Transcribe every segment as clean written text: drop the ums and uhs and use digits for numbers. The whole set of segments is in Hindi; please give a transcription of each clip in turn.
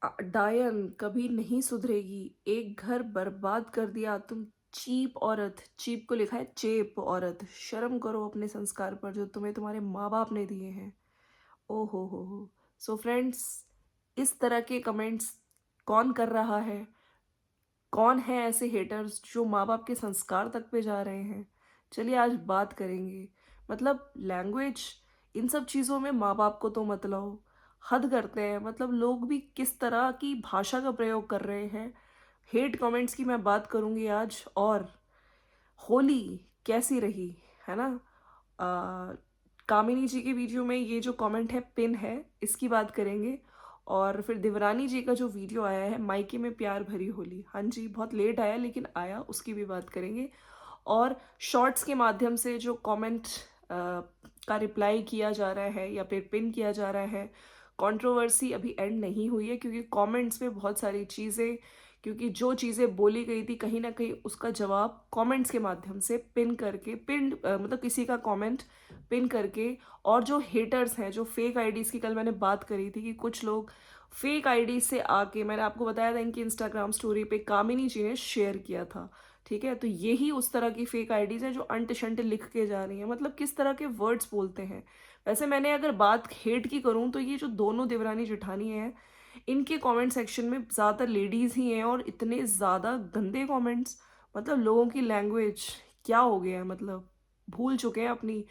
डायन कभी नहीं सुधरेगी। एक घर बर्बाद कर दिया तुम। चीप औरत, चीप को लिखा है चेप औरत। शर्म करो अपने संस्कार पर जो तुम्हें तुम्हारे माँ बाप ने दिए हैं। ओ हो। सो फ्रेंड्स, इस तरह के कमेंट्स कौन कर रहा है? कौन है ऐसे हेटर्स जो माँ बाप के संस्कार तक पे जा रहे हैं? चलिए आज बात करेंगे। मतलब लैंग्वेज, इन सब चीज़ों में माँ बाप को तो मत लाओ। हद करते हैं। मतलब लोग भी किस तरह की भाषा का प्रयोग कर रहे हैं। हेट कमेंट्स की मैं बात करूंगी आज। और होली कैसी रही, है ना? आ, कामिनी जी के वीडियो में ये जो कमेंट है पिन है, इसकी बात करेंगे। और फिर दिवरानी जी का जो वीडियो आया है मायके में प्यार भरी होली, हाँ जी बहुत लेट आया लेकिन आया, उसकी भी बात करेंगे। और शॉर्ट्स के माध्यम से जो कमेंट का रिप्लाई किया जा रहा है या फिर पिन किया जा रहा है, कंट्रोवर्सी अभी एंड नहीं हुई है क्योंकि कमेंट्स में बहुत सारी चीज़ें, क्योंकि जो चीज़ें बोली गई थी कहीं ना कहीं उसका जवाब कमेंट्स के माध्यम से पिन करके मतलब किसी का कमेंट पिन करके। और जो हेटर्स हैं, जो फेक आईडीज़ की कल मैंने बात करी थी कि कुछ लोग फेक आईडी से आके, मैंने आपको बताया था इनकी इंस्टाग्राम स्टोरी पे कामिनी जी ने शेयर किया था, ठीक है? तो यही उस तरह की फेक आईडीज हैं जो अंट शंट लिख के जा रही हैं। मतलब किस तरह के वर्ड्स बोलते हैं। वैसे मैंने अगर बात हेट की करूं तो ये जो दोनों देवरानी जेठानी हैं, इनके कमेंट सेक्शन में ज़्यादातर लेडीज़ ही हैं और इतने ज़्यादा गंदे कमेंट्स। मतलब लोगों की लैंग्वेज क्या हो गया है, मतलब भूल चुके हैं अपनी।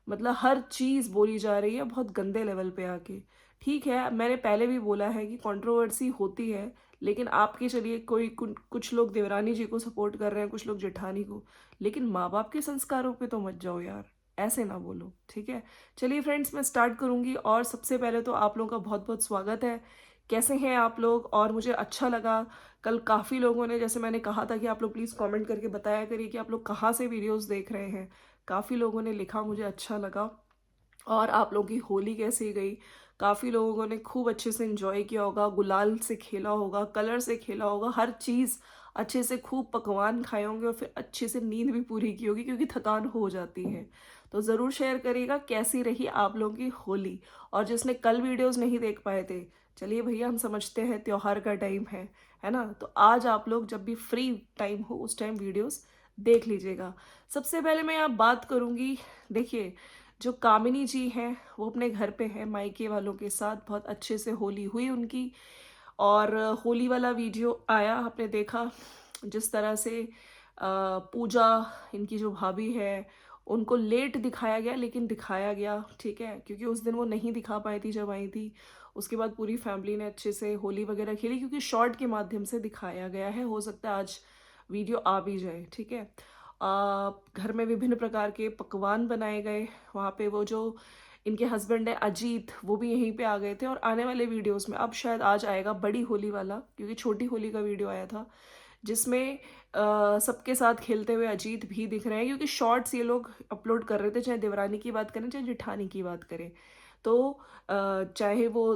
मतलब हर चीज़ बोली जा रही है बहुत गंदे लेवल पे आके। ठीक है, मैंने पहले भी बोला है कि कंट्रोवर्सी होती है, लेकिन आपके चलिए कुछ लोग देवरानी जी को सपोर्ट कर रहे हैं, कुछ लोग जेठानी को, लेकिन माँ बाप के संस्कारों पे तो मत जाओ यार, ऐसे ना बोलो, ठीक है? चलिए फ्रेंड्स, मैं स्टार्ट करूंगी। और सबसे पहले तो आप लोगों का बहुत बहुत स्वागत है। कैसे हैं आप लोग? और मुझे अच्छा लगा कल काफ़ी लोगों ने, जैसे मैंने कहा था कि आप लोग प्लीज़ कमेंट करके बताया करिए कि आप लोग कहाँ से वीडियोस देख रहे हैं। काफ़ी लोगों ने लिखा, मुझे अच्छा लगा। और आप लोगों की होली कैसी गई? काफ़ी लोगों ने खूब अच्छे से एंजॉय किया होगा, गुलाल से खेला होगा, कलर से खेला होगा, हर चीज़ अच्छे से, खूब पकवान खाए होंगे और फिर अच्छे से नींद भी पूरी की होगी क्योंकि थकान हो जाती है। तो ज़रूर शेयर करिएगा कैसी रही आप लोगों की होली। और जिसने कल वीडियोस नहीं देख पाए थे, चलिए भैया हम समझते हैं त्योहार का टाइम है ना? तो आज आप लोग जब भी फ्री टाइम हो उस टाइम वीडियोस देख लीजिएगा। सबसे पहले मैं यहाँ बात करूँगी। देखिए, जो कामिनी जी हैं वो अपने घर पे हैं मायके वालों के साथ, बहुत अच्छे से होली हुई उनकी। और होली वाला वीडियो आया, आपने देखा जिस तरह से पूजा, इनकी जो भाभी है, उनको लेट दिखाया गया लेकिन दिखाया गया, ठीक है? क्योंकि उस दिन वो नहीं दिखा पाई थी जब आई थी। उसके बाद पूरी फैमिली ने अच्छे से होली वगैरह खेली क्योंकि शॉर्ट के माध्यम से दिखाया गया है। हो सकता है आज वीडियो आ भी जाए, ठीक है? घर में विभिन्न प्रकार के पकवान बनाए गए। वहाँ पे वो जो इनके हस्बैंड है अजीत, वो भी यहीं पे आ गए थे। और आने वाले वीडियोस में, अब शायद आज आएगा बड़ी होली वाला, क्योंकि छोटी होली का वीडियो आया था जिसमें सबके साथ खेलते हुए अजीत भी दिख रहे हैं, क्योंकि शॉर्ट्स ये लोग अपलोड कर रहे थे, चाहे देवरानी की बात करें चाहे जेठानी की बात करें। तो चाहे वो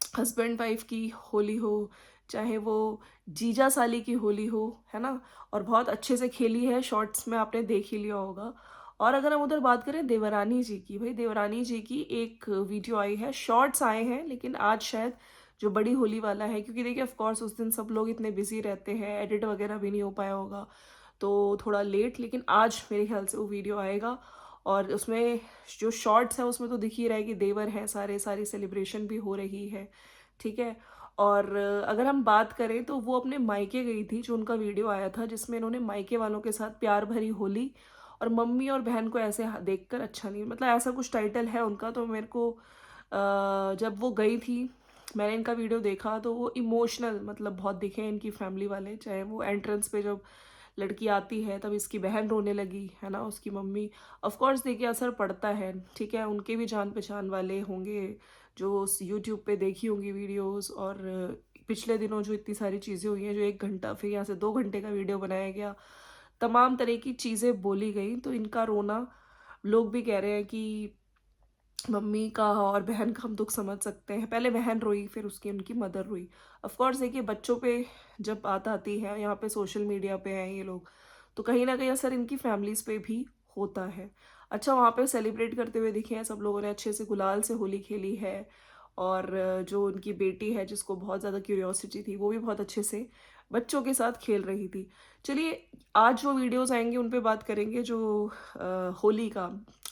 हस्बैंड वाइफ की होली हो, चाहे वो जीजा साली की होली हो, है ना? और बहुत अच्छे से खेली है, शॉर्ट्स में आपने देख ही लिया होगा। और अगर हम उधर बात करें देवरानी जी की, भाई देवरानी जी की एक वीडियो आई है, शॉर्ट्स आए हैं लेकिन आज शायद जो बड़ी होली वाला है, क्योंकि देखिए ऑफ कोर्स उस दिन सब लोग इतने बिजी रहते हैं, एडिट वगैरह भी नहीं हो पाया होगा, तो थोड़ा लेट, लेकिन आज मेरे ख्याल से वो वीडियो आएगा। और उसमें जो शॉर्ट्स हैं उसमें तो दिख ही रहा है कि देवर हैं सारे, सारी सेलिब्रेशन भी हो रही है, ठीक है? और अगर हम बात करें तो वो अपने मायके गई थी, जो उनका वीडियो आया था जिसमें इन्होंने मायके वालों के साथ प्यार भरी होली, और मम्मी और बहन को ऐसे देखकर अच्छा नहीं, मतलब ऐसा कुछ टाइटल है उनका। तो मेरे को जब वो गई थी, मैंने इनका वीडियो देखा तो वो इमोशनल, मतलब बहुत दिखे इनकी फैमिली वाले। चाहे वो एंट्रेंस पे जब लड़की आती है तब इसकी बहन रोने लगी, है ना, उसकी मम्मी। ऑफ कोर्स देखिए असर पड़ता है, ठीक है? उनके भी जान पहचान वाले होंगे जो यूट्यूब पे देखी होंगी वीडियोस। और पिछले दिनों जो इतनी सारी चीज़ें हुई हैं, जो 1 घंटा फिर यहाँ से 2 घंटे का वीडियो बनाया गया, तमाम तरह की चीज़ें बोली गई, तो इनका रोना, लोग भी कह रहे हैं कि मम्मी का और बहन का हम दुख समझ सकते हैं। पहले बहन रोई, फिर उसकी उनकी मदर रोई। ऑफ कोर्स देखिए बच्चों पे जब बात आती है, यहाँ पे सोशल मीडिया पे हैं ये लोग, तो कहीं ना कहीं असर इनकी फैमिलीज पे भी होता है। अच्छा, वहाँ पे सेलिब्रेट करते हुए दिखे हैं सब लोगों ने, अच्छे से गुलाल से होली खेली है। और जो उनकी बेटी है जिसको बहुत ज़्यादा क्यूरियोसिटी थी, वो भी बहुत अच्छे से बच्चों के साथ खेल रही थी। चलिए, आज जो वीडियोज़ आएँगे उन पे बात करेंगे, जो होली का,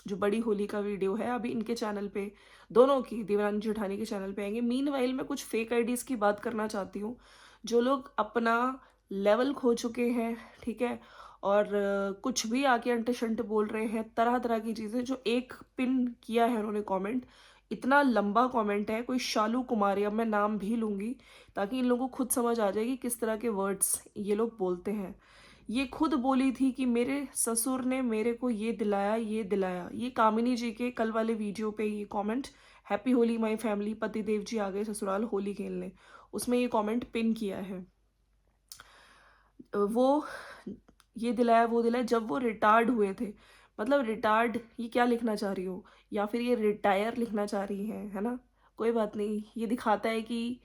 जो बड़ी होली का वीडियो है अभी इनके चैनल पे, दोनों की, देवरानी जेठानी के चैनल पे आएँगे। मीनवाइल मैं कुछ फेक आईडीज़ की बात करना चाहती हूँ, जो लोग अपना लेवल खो चुके हैं, ठीक है? और कुछ भी आके अंटे-शंटे बोल रहे हैं, तरह-तरह की चीज़ें, जो एक पिन किया है उन्होंने कमेंट, इतना लंबा कमेंट है, कोई शालू कुमारी, अब मैं नाम भी लूँगी ताकि इन लोगों को खुद समझ आ जाए कि किस तरह के वर्ड्स ये लोग बोलते हैं। ये खुद बोली थी कि मेरे ससुर ने मेरे को ये दिलाया, ये दिलाया। ये कामिनी जी के कल वाले वीडियो पे ये comment, happy Holi my family, पतिदेव जी आ गए ससुराल होली खेलने, उसमें ये कमेंट पिन किया है। वो ये दिलाया, वो दिलाया, जब वो रिटायर्ड हुए थे। मतलब रिटायर्ड, ये क्या लिखना चाह रही हो? या फिर ये रिटायर लिखना चाह रही हैं, है ना? कोई बात नहीं, ये दिखाता है कि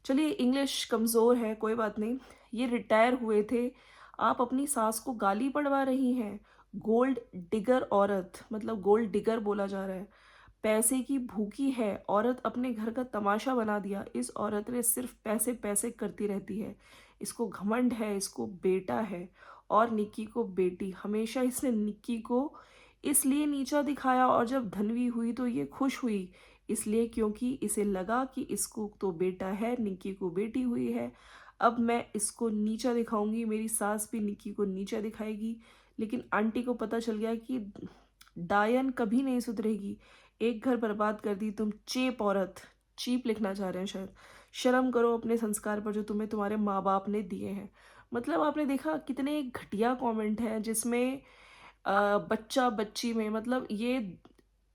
चलिए इंग्लिश कमज़ोर है, कोई बात नहीं। ये रिटायर हुए थे, आप अपनी सास को गाली पड़वा रही हैं। गोल्ड डिगर औरत, मतलब गोल्ड डिगर बोला जा रहा है। पैसे की भूखी है औरत, अपने घर का तमाशा बना दिया। इस औरत ने सिर्फ पैसे पैसे करती रहती है। इसको घमंड है, इसको बेटा है और निक्की को बेटी। हमेशा इसने निक्की को इसलिए नीचा दिखाया और जब धनवी हुई तो ये खुश हुई, इसलिए क्योंकि इसे लगा कि इसको तो बेटा है, निक्की को बेटी हुई है। अब मैं इसको नीचा दिखाऊंगी, मेरी सास भी निक्की को नीचा दिखाएगी। लेकिन आंटी को पता चल गया कि डायन कभी नहीं सुधरेगी। एक घर बर्बाद कर दी तुम, चेप औरत। चीप लिखना चाह रहे हैं शायद। शर्म करो अपने संस्कार पर जो तुम्हें तुम्हारे माँ बाप ने दिए हैं। मतलब आपने देखा कितने घटिया कमेंट हैं जिसमें बच्चा बच्ची में, मतलब ये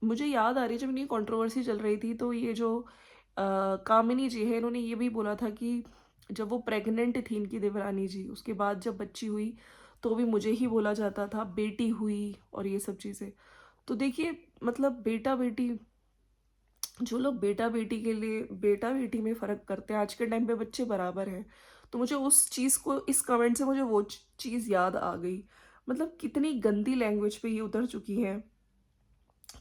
मुझे याद आ रही है जब इनकी कंट्रोवर्सी चल रही थी तो ये जो कामिनी जी है, इन्होंने ये भी बोला था कि जब वो प्रेग्नेंट थी इनकी देवरानी जी, उसके बाद जब बच्ची हुई तो भी मुझे ही बोला जाता था, बेटी हुई और ये सब चीज़ें। तो देखिए, मतलब बेटा बेटी, जो लोग बेटा बेटी के लिए बेटा बेटी में फ़र्क करते हैं, आज के टाइम पे बच्चे बराबर हैं। तो मुझे उस चीज़ को, इस कमेंट से मुझे वो चीज़ याद आ गई। मतलब कितनी गंदी लैंग्वेज पे ये उतर चुकी है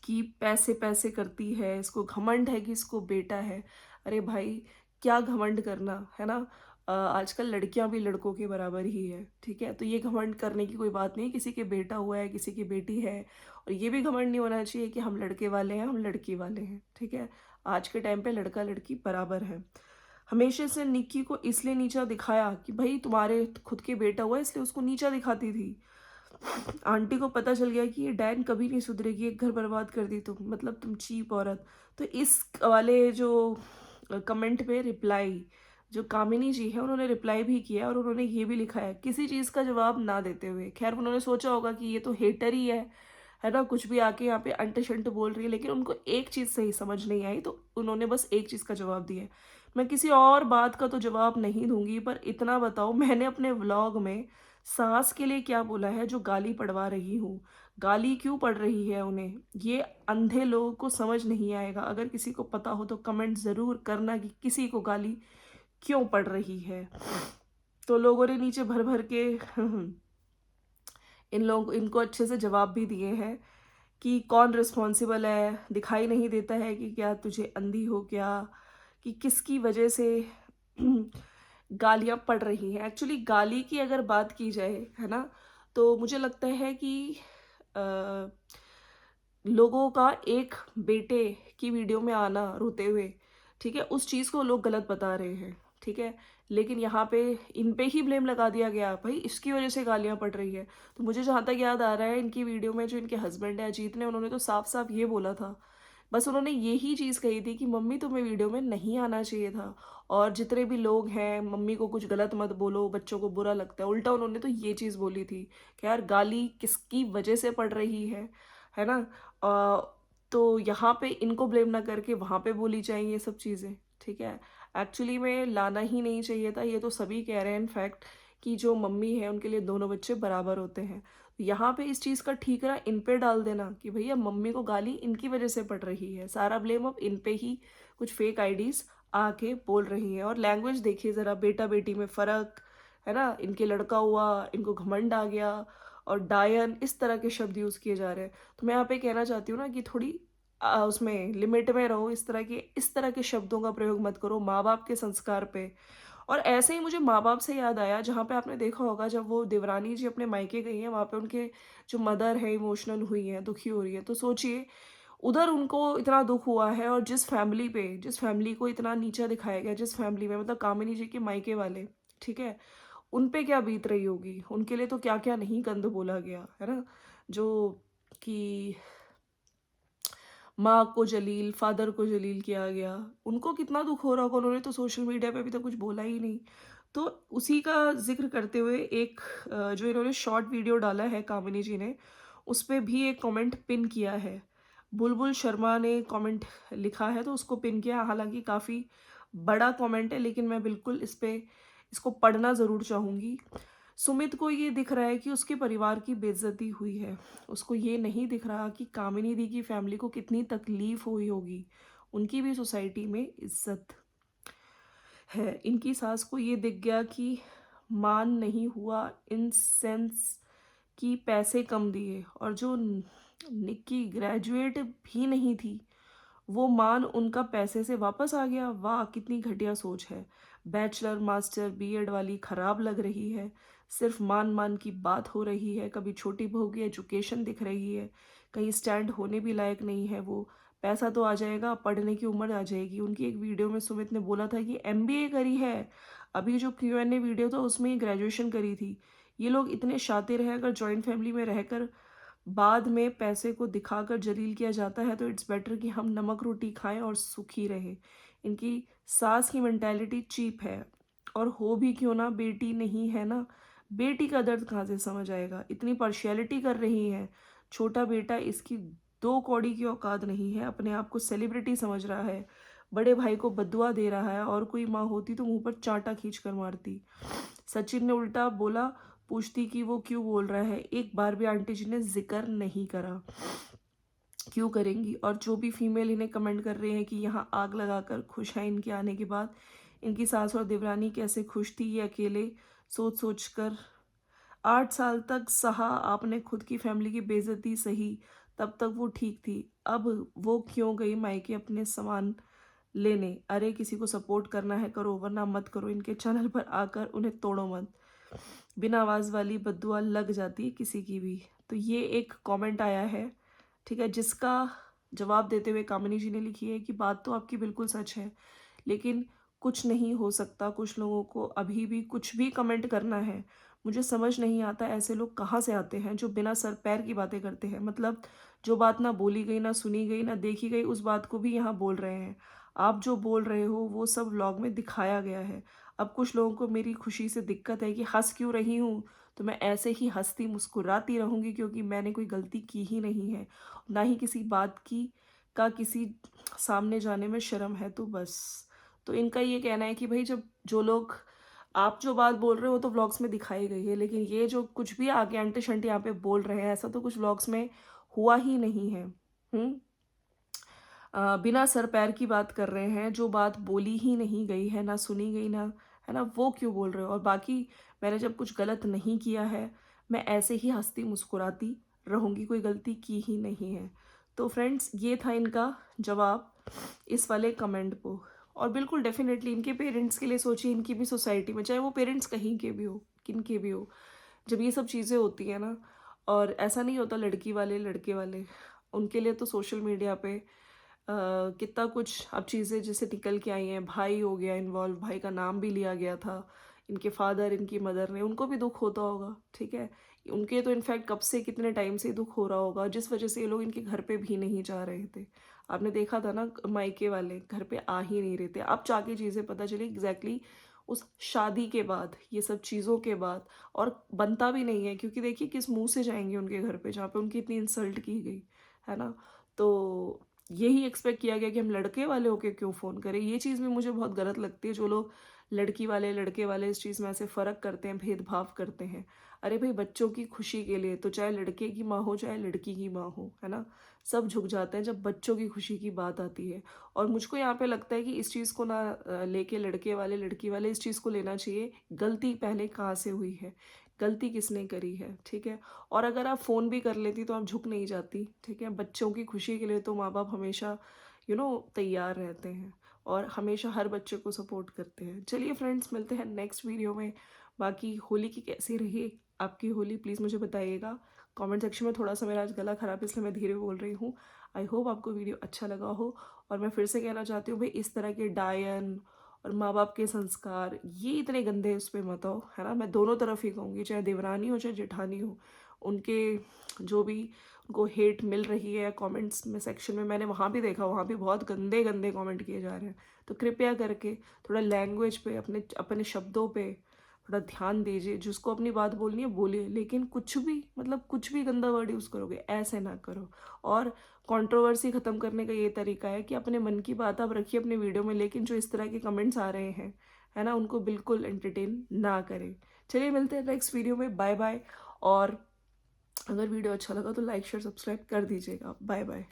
कि पैसे पैसे करती है, इसको घमंड है कि इसको बेटा है। अरे भाई, क्या घमंड करना, है ना? आजकल लड़कियां भी लड़कों के बराबर ही है, ठीक है? तो ये घमंड करने की कोई बात नहीं, किसी के बेटा हुआ है, किसी की बेटी है। और ये भी घमंड नहीं होना चाहिए कि हम लड़के वाले हैं, हम लड़की वाले हैं, ठीक है? आज के टाइम पे लड़का लड़की बराबर है। हमेशा से निक्की को इसलिए नीचा दिखाया कि भाई तुम्हारे खुद के बेटा हुआ है, इसलिए उसको नीचा दिखाती थी। आंटी को पता चल गया कि ये डैन कभी नहीं सुधरेगी, एक घर बर्बाद कर दी तुम, मतलब तुम चीप औरत। तो इस वाले जो कमेंट पे रिप्लाई, जो कामिनी जी है उन्होंने रिप्लाई भी किया और उन्होंने ये भी लिखा है, किसी चीज़ का जवाब ना देते हुए। खैर उन्होंने सोचा होगा कि ये तो हेटर ही है ना, कुछ भी आके यहाँ पे अंट शंट बोल रही है, लेकिन उनको एक चीज़ सही समझ नहीं आई तो उन्होंने बस एक चीज़ का जवाब दिया है। मैं किसी और बात का तो जवाब नहीं दूंगी, पर इतना बताओ, मैंने अपने व्लॉग में सास के लिए क्या बोला है जो गाली पड़वा रही हूँ? गाली क्यों पड़ रही है उन्हें? ये अंधे लोगों को समझ नहीं आएगा। अगर किसी को पता हो तो कमेंट ज़रूर करना कि किसी को गाली क्यों पड़ रही है। तो लोगों ने नीचे भर भर के इनको अच्छे से जवाब भी दिए हैं कि कौन रिस्पॉन्सिबल है, दिखाई नहीं देता है कि क्या तुझे अंधी हो क्या, कि किसकी वजह से गालियाँ पड़ रही हैं। एक्चुअली गाली की अगर बात की जाए, है ना, तो मुझे लगता है कि अ, लोगों का एक बेटे की वीडियो में आना रोते हुए, ठीक है, उस चीज़ को लोग गलत बता रहे हैं, ठीक है। लेकिन यहाँ पे इन पे ही ब्लेम लगा दिया गया, भाई इसकी वजह से गालियाँ पड़ रही है। तो मुझे जहाँ तक याद आ रहा है, इनकी वीडियो में जो इनके हस्बैंड है अजीत ने, उन्होंने तो साफ साफ ये बोला था, बस उन्होंने यही चीज़ कही थी कि मम्मी तुम्हें वीडियो में नहीं आना चाहिए था, और जितने भी लोग हैं मम्मी को कुछ गलत मत बोलो, बच्चों को बुरा लगता है। उल्टा उन्होंने तो ये चीज़ बोली थी कि यार गाली किसकी वजह से पड़ रही है ना? तो यहाँ पे इनको ब्लेम ना करके वहाँ पे बोली जाएँ ये सब चीज़ें, ठीक है? एक्चुअली में लाना ही नहीं चाहिए था, ये तो सभी कह रहे हैं इनफैक्ट, कि जो मम्मी है उनके लिए दोनों बच्चे बराबर होते हैं। तो यहाँ पे इस चीज़ का ठीकरा इन पे डाल देना कि भैया मम्मी को गाली इनकी वजह से पड़ रही है, सारा ब्लेम अब इन पे ही कुछ फेक आईडीज़ आके बोल रही हैं। और लैंग्वेज देखिए ज़रा, बेटा-बेटी में फ़र्क, है ना? इनके लड़का हुआ, इनको घमंड आ गया, और डायन, इस तरह के शब्द यूज़ किए जा रहे हैं। तो मैं यहाँ पे कहना चाहती हूँ ना कि थोड़ी उसमें लिमिट में रहो, इस तरह के शब्दों का प्रयोग मत करो माँ-बाप के संस्कार पे। और ऐसे ही मुझे माँ-बाप से याद आया, जहाँ पे आपने देखा होगा जब वो देवरानी जी अपने मायके गई हैं, वहाँ पे उनके जो मदर है इमोशनल हुई हैं, दुखी हो रही हैं। तो सोचिए उधर उनको इतना दुःख हुआ है, और जिस फैमिली को इतना नीचा दिखाया गया, जिस फैमिली में मतलब कामिनी जी के मायके वाले, ठीक है? उन पे क्या बीत रही होगी? उनके लिए तो क्या-क्या नहीं गंद बोला गया, है ना? जो कि माँ को जलील, फादर को जलील किया गया। उनको कितना दुःख हो रहा होगा, उन्होंने तो सोशल मीडिया पे अभी तक कुछ बोला ही नहीं। तो उसी का ज़िक्र करते हुए एक जो इन्होंने शॉर्ट वीडियो डाला है कामिनी जी ने, उसपे भी एक कमेंट पिन किया है। बुलबुल शर्मा ने कमेंट लिखा है तो उसको पिन किया। हालाँकि काफ़ी बड़ा कमेंट है, लेकिन मैं बिल्कुल इसको पढ़ना ज़रूर चाहूँगी। सुमित को ये दिख रहा है कि उसके परिवार की बेइज्जती हुई है। उसको ये नहीं दिख रहा कि कामिनी दी की फैमिली को कितनी तकलीफ हुई होगी। उनकी भी सोसाइटी में इज्जत है। इनकी सास को ये दिख गया कि मान नहीं हुआ, इन सेंस कि पैसे कम दिए, और जो निक्की ग्रेजुएट भी नहीं थी, वो मान उनका पैसे से वापस आ गया। वाह! कितनी घटिया सोच है। बैचलर, मास्टर, बीएड वाली खराब लग रही है। सिर्फ़ मान-मान की बात हो रही है। कभी छोटी बहू की एजुकेशन दिख रही है। कहीं स्टैंड होने भी लायक नहीं है वो। पैसा तो आ जाएगा, पढ़ने की उम्र आ जाएगी। उनकी एक वीडियो में सुमित ने बोला था कि एमबीए करी है। अभी जो क्यूएनए वीडियो था उसमें ये ग्रेजुएशन करी थी। ये लोग इतने शातिर हैं, अगर जॉइंट फैमिली में रहकर बाद में पैसे को दिखाकर जलील किया जाता है तो इट्स बेटर कि हम नमक रोटी खाएं और सुखी रहें। इनकी सास की मेंटालिटी चीप है, और हो भी क्यों ना, बेटी नहीं है ना, बेटी का दर्द कहाँ से समझ आएगा? इतनी पार्शियलिटी कर रही है। छोटा बेटा इसकी 2 कौड़ी की औकात नहीं है, अपने आप को सेलिब्रिटी समझ रहा है, बड़े भाई को बद्दुआ दे रहा है, और कोई माँ होती तो मुंह पर चांटा खींच कर मारती। सचिन ने उल्टा बोला, पूछती कि वो क्यों बोल रहा है। एक बार भी आंटी जी ने जिक्र नहीं करा। क्यों करेंगी? और जो भी फीमेल इन्हें कमेंट कर रहे हैं कि यहाँ आग लगाकर खुश हैं इनके आने के बाद, इनकी सास और देवरानी कैसे खुश थी ये अकेले सोच सोच कर। 8 साल तक सहा आपने खुद की फैमिली की बेइज्जती सही, तब तक वो ठीक थी। अब वो क्यों गई मायके अपने सामान लेने? अरे किसी को सपोर्ट करना है करो, वरना मत करो। इनके चैनल पर आकर उन्हें तोड़ो मत। बिना आवाज़ वाली बद्दुआ लग जाती है किसी की भी। तो ये एक कमेंट आया है, ठीक है, जिसका जवाब देते हुए कामिनी जी ने लिखी है कि बात तो आपकी बिल्कुल सच है, लेकिन कुछ नहीं हो सकता। कुछ लोगों को अभी भी कुछ भी कमेंट करना है। मुझे समझ नहीं आता ऐसे लोग कहाँ से आते हैं जो बिना सर पैर की बातें करते हैं। मतलब जो बात ना बोली गई, ना सुनी गई, ना देखी गई, उस बात को भी यहाँ बोल रहे हैं। आप जो बोल रहे हो वो सब व्लॉग में दिखाया गया है। अब कुछ लोगों को मेरी खुशी से दिक्कत है कि हँस क्यों रही हूँ, तो मैं ऐसे ही हँसती मुस्कुराती रहूँगी, क्योंकि मैंने कोई गलती की ही नहीं है। ना ही किसी बात की का किसी सामने जाने में शर्म है, तो बस। तो इनका ये कहना है कि भई जब जो लोग आप जो बात बोल रहे हो तो व्लॉग्स में दिखाई गई है, लेकिन ये जो कुछ भी आगे आंटी-शंटी यहाँ पे बोल रहे हैं, ऐसा तो कुछ व्लॉग्स में हुआ ही नहीं है। हुँ? बिना सर पैर की बात कर रहे हैं, जो बात बोली ही नहीं गई है, ना सुनी गई, ना, है ना, वो क्यों बोल रहे हो? और बाकी मैंने जब कुछ गलत नहीं किया है, मैं ऐसे ही हँसती मुस्कुराती रहूँगी, कोई गलती की ही नहीं है। तो फ्रेंड्स, ये था इनका जवाब इस वाले कमेंट को। और बिल्कुल डेफ़िनेटली इनके पेरेंट्स के लिए सोचिए, इनकी भी सोसाइटी में, चाहे वो पेरेंट्स कहीं के भी हो, किन के भी हो, जब ये सब चीज़ें होती हैं ना, और ऐसा नहीं होता लड़की वाले, लड़के वाले, उनके लिए तो सोशल मीडिया पे कितना कुछ अब चीज़ें जैसे निकल के आई हैं। भाई हो गया इन्वॉल्व, भाई का नाम भी लिया गया था। इनके फादर, इनकी मदर ने, उनको भी दुःख होता होगा, ठीक है? उनके तो इनफैक्ट कब से, कितने टाइम से दुःख हो रहा होगा, जिस वजह से ये लोग इनके घर पे भी नहीं जा रहे थे। आपने देखा था ना, मायके वाले घर पे आ ही नहीं रहे थे। अब जाके चीज़ें पता चली एग्ज़ैक्टली उस शादी के बाद, ये सब चीज़ों के बाद। और बनता भी नहीं है, क्योंकि देखिए किस मुँह से जाएँगे उनके घर पे जहाँ पे उनकी इतनी इंसल्ट की गई, है ना? तो यही एक्सपेक्ट किया गया कि हम लड़के वाले होके क्यों फ़ोन करें। ये चीज़ भी मुझे बहुत गलत लगती है, जो लोग लड़की वाले, लड़के वाले इस चीज़ में ऐसे फ़र्क करते हैं, भेदभाव करते हैं। अरे भई, बच्चों की खुशी के लिए तो चाहे लड़के की माँ हो, चाहे लड़की की माँ हो, है ना? सब झुक जाते हैं जब बच्चों की खुशी की बात आती है। और मुझको यहाँ पे लगता है कि इस चीज़ को ना लेके लड़के वाले, लड़की वाले इस चीज़ को लेना चाहिए, गलती पहले कहाँ से हुई है। गलती किसने करी है, ठीक है। और अगर आप फ़ोन भी कर लेती तो आप झुक नहीं जाती, ठीक है। बच्चों की खुशी के लिए तो माँ बाप हमेशा तैयार रहते हैं और हमेशा हर बच्चे को सपोर्ट करते हैं। चलिए फ्रेंड्स, मिलते हैं नेक्स्ट वीडियो में। बाकी होली की कैसी रही आपकी होली, प्लीज़ मुझे बताइएगा कमेंट सेक्शन में। थोड़ा सा मेरा आज गला ख़राब है इसलिए मैं धीरे बोल रही हूँ। आई होप आपको वीडियो अच्छा लगा हो। और मैं फिर से कहना चाहती हूँ भाई, इस तरह के डायन और माँ बाप के संस्कार ये इतने गंदे उस पर मत आओ, है ना। मैं दोनों तरफ ही कहूँगी, चाहे देवरानी हो चाहे जेठानी हो, उनके जो भी उनको हेट मिल रही है कमेंट्स में सेक्शन में, मैंने वहाँ भी देखा, वहाँ भी बहुत गंदे गंदे कमेंट किए जा रहे हैं। तो कृपया करके थोड़ा लैंग्वेज पे, अपने अपने शब्दों पे थोड़ा ध्यान दीजिए। जिसको अपनी बात बोलनी है बोलिए, लेकिन कुछ भी कुछ भी गंदा वर्ड यूज़ करोगे ऐसे ना करो। और कंट्रोवर्सी ख़त्म करने का ये तरीका है कि अपने मन की बात आप रखिए अपने वीडियो में, लेकिन जो इस तरह के कमेंट्स आ रहे हैं, है ना, उनको बिल्कुल एंटरटेन ना करें। चलिए मिलते हैं नेक्स्ट वीडियो में, बाय बाय। और अगर वीडियो अच्छा लगा तो लाइक शेयर सब्सक्राइब कर दीजिएगा। Bye bye.